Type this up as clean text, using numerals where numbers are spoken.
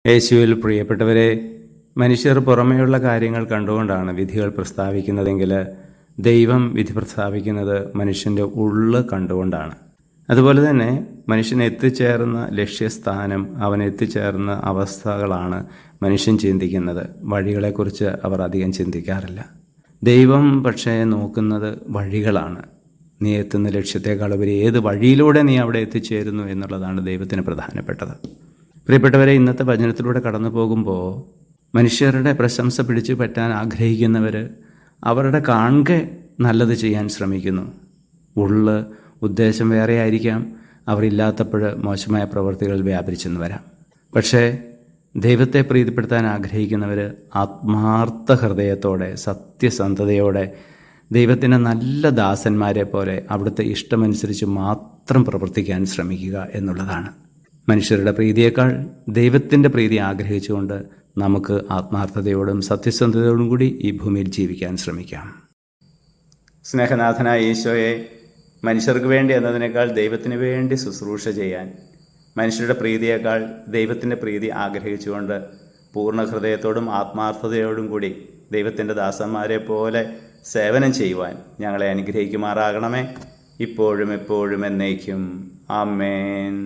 യേശുവിൽ പ്രിയപ്പെട്ടവരെ, മനുഷ്യർ പുറമേയുള്ള കാര്യങ്ങൾ കണ്ടുകൊണ്ടാണ് വിധികൾ പ്രസ്താവിക്കുന്നതെങ്കിൽ ദൈവം വിധി പ്രസ്താവിക്കുന്നത് മനുഷ്യൻ്റെ ഉള്ള് കണ്ടുകൊണ്ടാണ്. അതുപോലെ തന്നെ മനുഷ്യൻ എത്തിച്ചേർന്ന ലക്ഷ്യസ്ഥാനം, അവൻ എത്തിച്ചേർന്ന അവസ്ഥകളാണ് മനുഷ്യൻ ചിന്തിക്കുന്നത്. വഴികളെക്കുറിച്ച് അവർ അധികം ചിന്തിക്കാറില്ല. ദൈവം പക്ഷേ നോക്കുന്നത് വഴികളാണ്. നീ എത്തുന്ന ലക്ഷ്യത്തെക്കാൾ ഉപരി ഏത് വഴിയിലൂടെ നീ അവിടെ എത്തിച്ചേരുന്നു എന്നുള്ളതാണ് ദൈവത്തിന് പ്രധാനപ്പെട്ടത്. പ്രിയപ്പെട്ടവരെ, ഇന്നത്തെ വചനത്തിലൂടെ കടന്നു പോകുമ്പോൾ മനുഷ്യരുടെ പ്രശംസ പിടിച്ചു പറ്റാൻ ആഗ്രഹിക്കുന്നവർ അവരുടെ കാണെ നല്ലത് ചെയ്യാൻ ശ്രമിക്കുന്നു. ഉള്ള് ഉദ്ദേശം വേറെ ആയിരിക്കാം. അവരില്ലാത്തപ്പോൾ മോശമായ പ്രവൃത്തികൾ വ്യാപരിച്ചെന്ന് വരാം. പക്ഷേ ദൈവത്തെ പ്രീതിപ്പെടുത്താൻ ആഗ്രഹിക്കുന്നവർ ആത്മാർത്ഥ ഹൃദയത്തോടെ, സത്യസന്ധതയോടെ ദൈവത്തിൻ്റെ നല്ല ദാസന്മാരെ പോലെ അവിടുത്തെ ഇഷ്ടമനുസരിച്ച് മാത്രം പ്രവർത്തിക്കാൻ ശ്രമിക്കുക എന്നുള്ളതാണ്. മനുഷ്യരുടെ പ്രീതിയേക്കാൾ ദൈവത്തിൻ്റെ പ്രീതി ആഗ്രഹിച്ചുകൊണ്ട് നമുക്ക് ആത്മാർത്ഥതയോടും സത്യസന്ധതയോടും കൂടി ഈ ഭൂമിയിൽ ജീവിക്കാൻ ശ്രമിക്കാം. സ്നേഹനാഥനായ ഈശോയെ, മനുഷ്യർക്ക് വേണ്ടി എന്നതിനേക്കാൾ ദൈവത്തിന് വേണ്ടി ശുശ്രൂഷ ചെയ്യാൻ, മനുഷ്യരുടെ പ്രീതിയേക്കാൾ ദൈവത്തിൻ്റെ പ്രീതി ആഗ്രഹിച്ചുകൊണ്ട് പൂർണ്ണ ഹൃദയത്തോടും ആത്മാർത്ഥതയോടും കൂടി ദൈവത്തിൻ്റെ ദാസന്മാരെ പോലെ സേവനം ചെയ്യുവാൻ ഞങ്ങളെ അനുഗ്രഹിക്കുമാറാകണമേ, ഇപ്പോഴും എപ്പോഴും എന്നേക്കും. ആമേൻ.